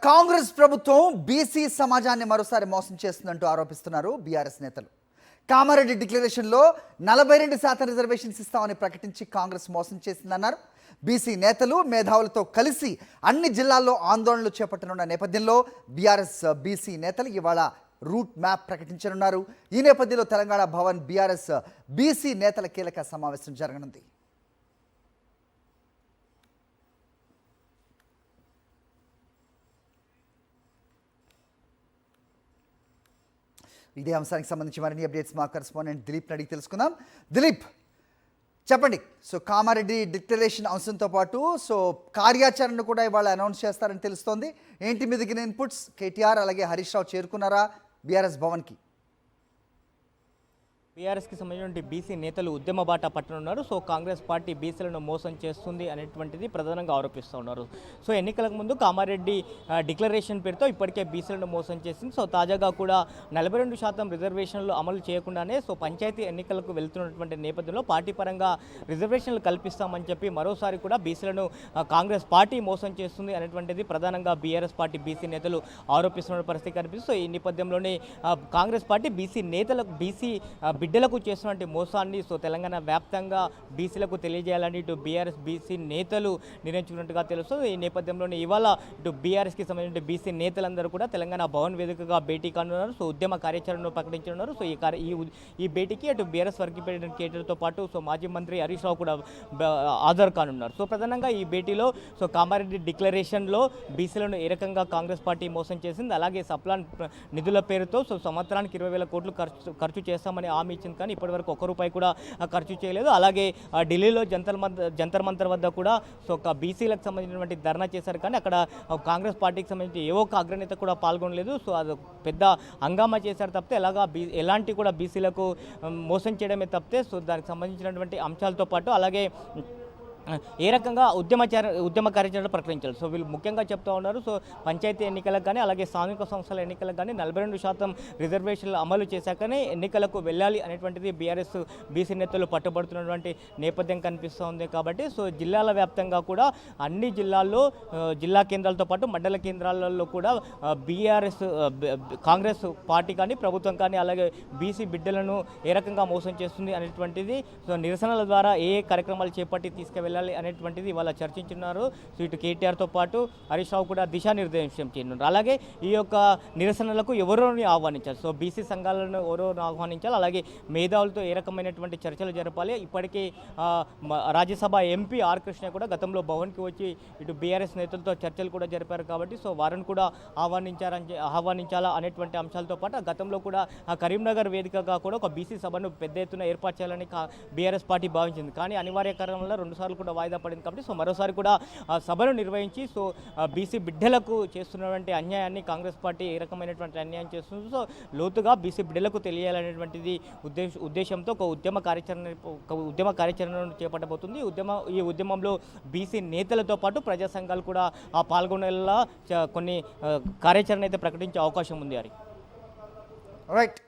కాంగ్రెస్ ప్రభుత్వం బీసీ సమాజాన్ని మరోసారి మోసం చేస్తుందంటూ ఆరోపిస్తున్నారు బీఆర్ఎస్ నేతలు. కామారెడ్డి డిక్లరేషన్లో 42% రిజర్వేషన్స్ ఇస్తామని ప్రకటించి కాంగ్రెస్ మోసం చేసిందన్నారు. బీసీ నేతలు మేధావులతో కలిసి అన్ని జిల్లాల్లో ఆందోళనలు చేపట్టనున్న నేపథ్యంలో బీఆర్ఎస్ బీసీ నేతలు ఇవాళ రూట్ మ్యాప్ ప్రకటించనున్నారు. ఈ నేపథ్యంలో తెలంగాణ భవన్ బీఆర్ఎస్ బీసీ నేతల కీలక సమావేశం జరగనుంది. ఇదే అంశానికి సంబంధించి మరిన్ని అప్డేట్స్ మా కరెస్పాండెంట్ దిలీప్ అడిగి తెలుసుకుందాం. దిలీప్, చెప్పండి. సో కామారెడ్డి డిక్లరేషన్ అంశంతో పాటు కార్యాచరణను కూడా ఇవాళ అనౌన్స్ చేస్తారని తెలుస్తోంది. ఏంటి మీ దగ్గర ఇన్పుట్స్? కేటీఆర్ అలాగే హరీష్ రావు చేరుకున్నారా బీఆర్ఎస్ భవన్కి? బీఆర్ఎస్కి సంబంధించిన బీసీ నేతలు ఉద్యమ బాట పట్టనున్నారు. కాంగ్రెస్ పార్టీ బీసీలను మోసం చేస్తుంది అనేటువంటిది ప్రధానంగా ఆరోపిస్తూ ఉన్నారు. ఎన్నికలకు ముందు కామారెడ్డి డిక్లరేషన్ పేరుతో ఇప్పటికే బీసీలను మోసం చేసింది. తాజాగా కూడా 42% రిజర్వేషన్లు అమలు చేయకుండానే పంచాయతీ ఎన్నికలకు వెళ్తున్నటువంటి నేపథ్యంలో పార్టీ పరంగా రిజర్వేషన్లు కల్పిస్తామని చెప్పి మరోసారి కూడా బీసీలను కాంగ్రెస్ పార్టీ మోసం చేస్తుంది అనేటువంటిది ప్రధానంగా బీఆర్ఎస్ పార్టీ బీసీ నేతలు ఆరోపిస్తున్న పరిస్థితి కనిపిస్తుంది. ఈ నేపథ్యంలోనే కాంగ్రెస్ పార్టీ బీసీ నేతలకు బీసీ బిడ్డలకు చేస్తున్నటువంటి మోసాన్ని తెలంగాణ వ్యాప్తంగా బీసీలకు తెలియజేయాలని ఇటు బీఆర్ఎస్ బీసీ నేతలు నిర్ణయించుకున్నట్టుగా తెలుస్తుంది. ఈ నేపథ్యంలోనే ఇవాళ ఇటు బీఆర్ఎస్కి సంబంధించిన బీసీ నేతలందరూ కూడా తెలంగాణ భవన్ వేదికగా భేటీ కానున్నారు. ఉద్యమ కార్యాచరణను ప్రకటించనున్నారు. ఈ భేటీకి అటు బీఆర్ఎస్ వర్కింగ్ ప్రెసిడెంట్ కేటీఆర్తో పాటు మాజీ మంత్రి హరీష్ రావు కూడా హాజరు కానున్నారు. ప్రధానంగా ఈ భేటీలో కామారెడ్డి డిక్లరేషన్లో బీసీలను ఏ రకంగా కాంగ్రెస్ పార్టీ మోసం చేసింది, అలాగే సప్లాన్ నిధుల పేరుతో సంవత్సరానికి 20,000 కోట్లు ఖర్చు చేస్తామని హామీ ఇచ్చింది, కానీ ఇప్పటివరకు ₹1 కూడా ఖర్చు చేయలేదు. అలాగే ఢిల్లీలో జంతర్ మంతర్ వద్ద కూడా బీసీలకు సంబంధించినటువంటి ధర్నా చేశారు, కానీ అక్కడ కాంగ్రెస్ పార్టీకి సంబంధించి ఏ ఒక్క అగ్రనేత కూడా పాల్గొనలేదు. అది పెద్ద హంగామా చేశారు తప్పితే ఎలాంటి కూడా బీసీలకు మోసం చేయడమే తప్పితే దానికి సంబంధించినటువంటి అంశాలతో పాటు అలాగే ఏ రకంగా ఉద్యమ కార్యాచరణ ప్రకటించారు. వీళ్ళు ముఖ్యంగా చెప్తూ ఉన్నారు. పంచాయతీ ఎన్నికలకు కానీ అలాగే స్థానిక సంస్థల ఎన్నికలకు కానీ 42% రిజర్వేషన్లు అమలు చేశాకనే ఎన్నికలకు వెళ్ళాలి అనేటువంటిది బీఆర్ఎస్ బీసీ నేతలు పట్టుబడుతున్నటువంటి నేపథ్యం కనిపిస్తూ ఉంది. కాబట్టి జిల్లాల వ్యాప్తంగా కూడా అన్ని జిల్లాల్లో జిల్లా కేంద్రాలతో పాటు మండల కేంద్రాలలో కూడా బీఆర్ఎస్ కాంగ్రెస్ పార్టీ కానీ ప్రభుత్వం కానీ అలాగే బీసీ బిడ్డలను ఏ రకంగా మోసం చేస్తుంది అనేటువంటిది నిరసనల ద్వారా ఏ కార్యక్రమాలు చేపట్టి తీసుకువెళ్ళాలి అనేటువంటిది ఇవాళ చర్చించున్నారు. ఇటు కేటీఆర్తో పాటు హరీష్ రావు కూడా దిశానిర్దేశం చేయనున్నారు. అలాగే ఈ యొక్క నిరసనలకు ఎవరోని ఆహ్వానించాలి, బీసీ సంఘాలను ఎవరో ఆహ్వానించాలి, అలాగే మేధావులతో ఏ రకమైనటువంటి చర్చలు జరపాలి. ఇప్పటికే రాజ్యసభ ఎంపీ ఆర్ కృష్ణ కూడా గతంలో భవన్కి వచ్చి ఇటు బీఆర్ఎస్ నేతలతో చర్చలు కూడా జరిపారు. కాబట్టి వారిని కూడా ఆహ్వానించాలా అనేటువంటి అంశాలతో పాటు గతంలో కూడా కరీంనగర్ వేదికగా కూడా ఒక బీసీ సభను పెద్ద ఎత్తున ఏర్పాటు చేయాలని బీఆర్ఎస్ పార్టీ భావించింది, కానీ అనివార్య కారణంలో 2 సార్లు కూడా వాయిదా పడింది. కాబట్టి మరోసారి కూడా సభను నిర్వహించి బీసీ బిడ్డలకు చేస్తున్నటువంటి అన్యాయాన్ని కాంగ్రెస్ పార్టీ ఏ రకమైనటువంటి అన్యాయం చేస్తుంది, లోతుగా బీసీ బిడ్డలకు తెలియాలనేటువంటిది ఉద్దేశంతో ఒక ఉద్యమ కార్యాచరణను చేపట్టబోతుంది. ఈ ఉద్యమంలో బీసీ నేతలతో పాటు ప్రజా సంఘాలు కూడా పాల్గొనేలా కొన్ని కార్యాచరణ అయితే ప్రకటించే అవకాశం ఉంది. రైట్.